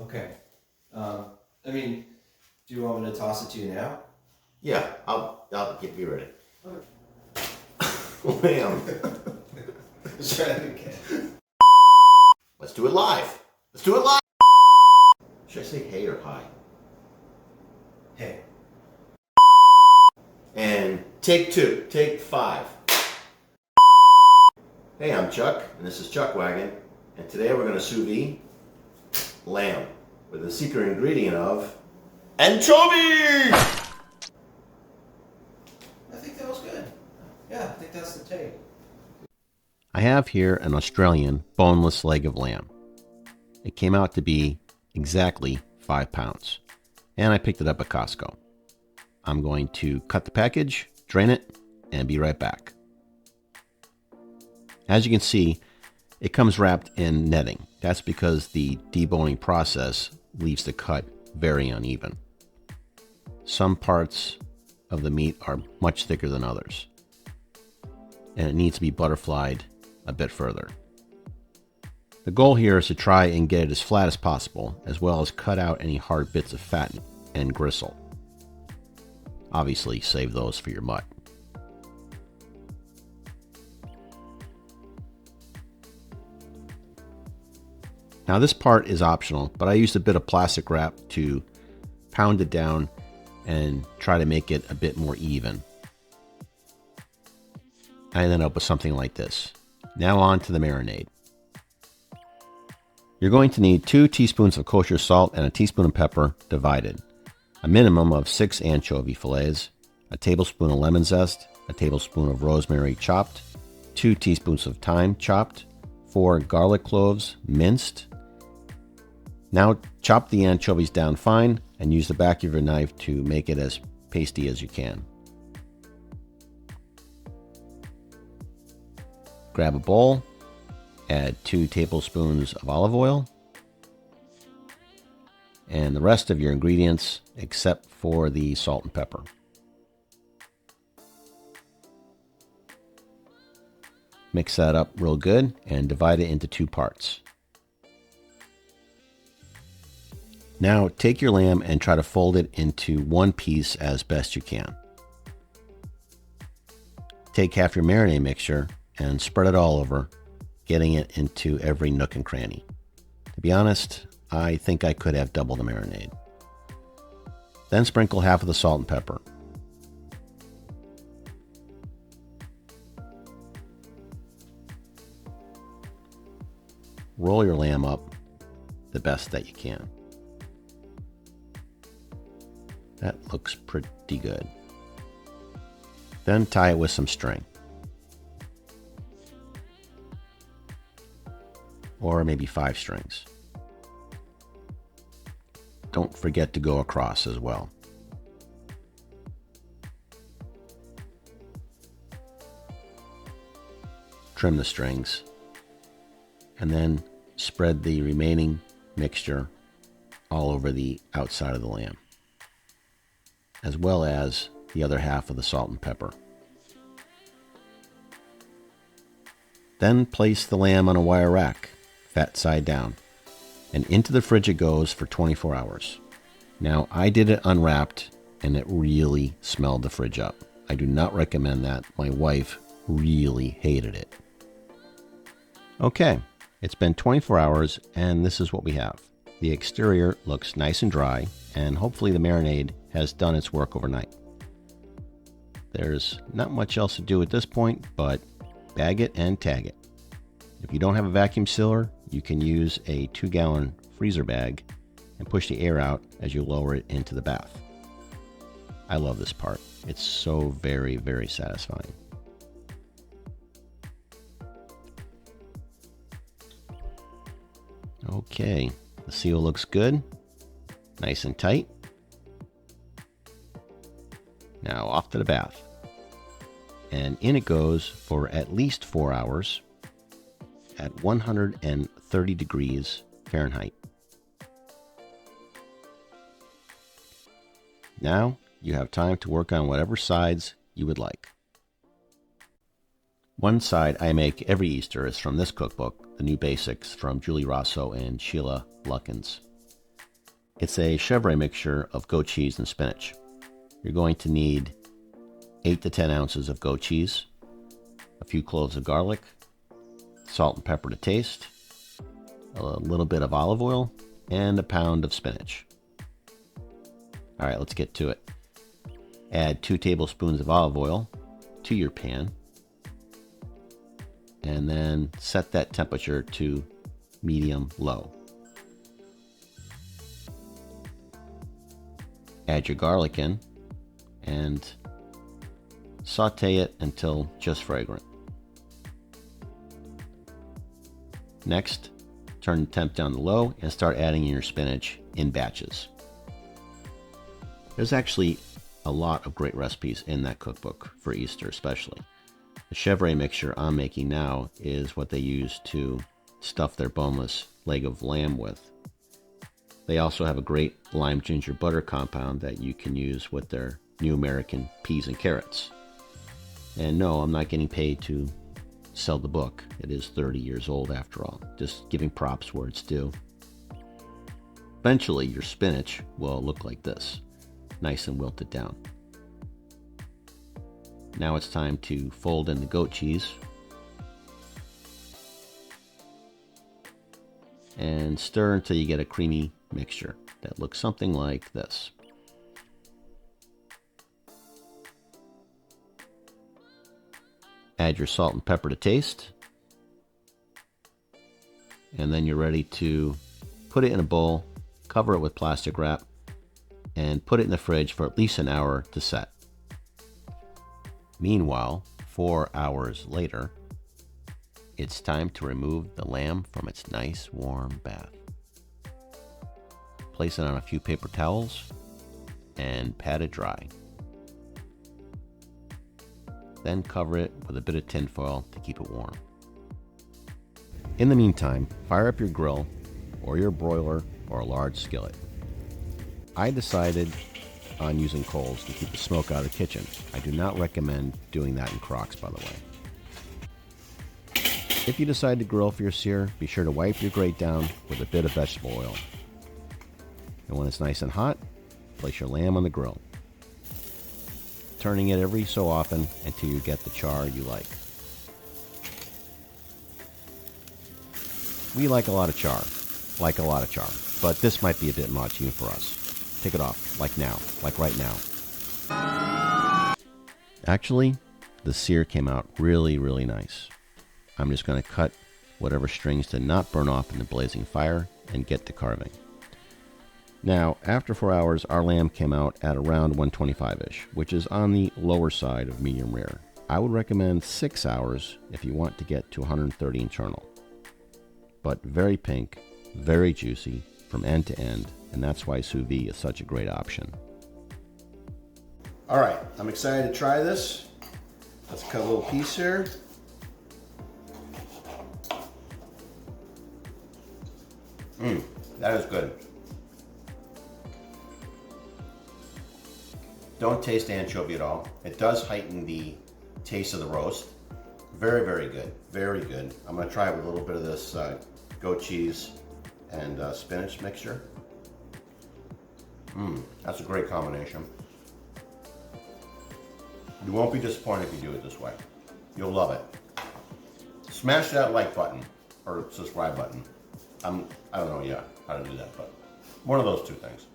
Okay. I mean, do you want me to toss it to you now? Yeah, I'll get you ready. Okay. Lamb. Let's try it again. Let's do it live. Let's do it live. Should I say hey or hi? Hey. And take 2, take 5. Hey, I'm Chuck, and this is Chuck Wagon, and today we're going to sous vide lamb with the secret ingredient of anchovies. I think that was good. Yeah, I think that's the take. I have here an Australian boneless leg of lamb. It came out to be exactly 5 pounds, and I picked it up at Costco. I'm going to cut the package, drain it, and be right back. As you can see, it comes wrapped in netting. That's because the deboning process leaves the cut very uneven. Some parts of the meat are much thicker than others, and it needs to be butterflied a bit further. The goal here is to try and get it as flat as possible, as well as cut out any hard bits of fat and gristle. Obviously, save those for your mutt. Now this part is optional, but I used a bit of plastic wrap to pound it down and try to make it a bit more even. I ended up with something like this. Now on to the marinade. You're going to need 2 teaspoons of kosher salt and a teaspoon of pepper divided, a minimum of 6 anchovy fillets, a tablespoon of lemon zest, a tablespoon of rosemary chopped, 2 teaspoons of thyme chopped, 4 garlic cloves minced. Now chop the anchovies down fine and use the back of your knife to make it as pasty as you can. Grab a bowl, add 2 tablespoons of olive oil, and the rest of your ingredients except for the salt and pepper. Mix that up real good and divide it into 2 parts. Now take your lamb and try to fold it into one piece as best you can. Take half your marinade mixture and spread it all over, getting it into every nook and cranny. To be honest, I think I could have double the marinade. Then sprinkle half of the salt and pepper. Roll your lamb up the best that you can. That looks pretty good. Then tie it with some string. Or maybe 5 strings. Don't forget to go across as well. Trim the strings, and then spread the remaining mixture all over the outside of the lamb, as well as the other half of the salt and pepper. Then place the lamb on a wire rack, fat side down, and into the fridge it goes for 24 hours. Now, I did it unwrapped, and it really smelled the fridge up. I do not recommend that. My wife really hated it. Okay, it's been 24 hours, and this is what we have. The exterior looks nice and dry, and hopefully the marinade has done its work overnight. There's not much else to do at this point, but bag it and tag it. If you don't have a vacuum sealer, you can use a 2-gallon freezer bag and push the air out as you lower it into the bath. I love this part. It's so very, very satisfying. Okay, the seal looks good, nice and tight. Now off to the bath. And in it goes for at least 4 hours at 130 degrees Fahrenheit. Now you have time to work on whatever sides you would like. One side I make every Easter is from this cookbook, the new Basics from Julee, Rosso, and Sheila, Lukins. It's a Chevre mixture of goat cheese and spinach. You're going to need 8 to 10 ounces of goat cheese, a few cloves of garlic, salt and pepper to taste, a little bit of olive oil, and a pound of spinach. All right, let's get to it. Add 2 tablespoons of olive oil to your pan, and then set that temperature to medium-low. Add your garlic in and saute it until just fragrant. Next, turn the temp down to low and start adding in your spinach in batches. There's actually a lot of great recipes in that cookbook, for Easter especially. The Chevre mixture I'm making now is what they use to stuff their boneless leg of lamb with. They also have a great lime ginger butter compound that you can use with their new American peas and carrots. And no, I'm not getting paid to sell the book. It is 30 years old after all. Just giving props where it's due. Eventually, your spinach will look like this, nice and wilted down. Now it's time to fold in the goat cheese and stir until you get a creamy mixture that looks something like this. Add your salt and pepper to taste, and then you're ready to put it in a bowl, cover it with plastic wrap, and put it in the fridge for at least an hour to set. Meanwhile, 4 hours later, it's time to remove the lamb from its nice warm bath. Place it on a few paper towels and pat it dry. Then cover it with a bit of tin foil to keep it warm. In the meantime, fire up your grill or your broiler or a large skillet. I decided on using coals to keep the smoke out of the kitchen. I do not recommend doing that in crocks, by the way. If you decide to grill for your sear, be sure to wipe your grate down with a bit of vegetable oil. And when it's nice and hot, place your lamb on the grill, turning it every so often until you get the char you like. We like a lot of char, but this might be a bit much even for us. Take it off, like now, like right now. Actually, the sear came out really, really nice. I'm just going to cut whatever strings did not burn off in the blazing fire and get to carving. Now, after 4 hours, our lamb came out at around 125-ish, which is on the lower side of medium rare. I would recommend 6 hours if you want to get to 130 internal. But very pink, very juicy from end to end, and that's why sous vide is such a great option. All right, I'm excited to try this. Let's cut a little piece here. That is good. Don't taste anchovy at all. It does heighten the taste of the roast. Very, very good. Very good. I'm going to try it with a little bit of this goat cheese and spinach mixture. That's a great combination. You won't be disappointed if you do it this way. You'll love it. Smash that like button or subscribe button. I don't know yet how to do that, but one of those two things.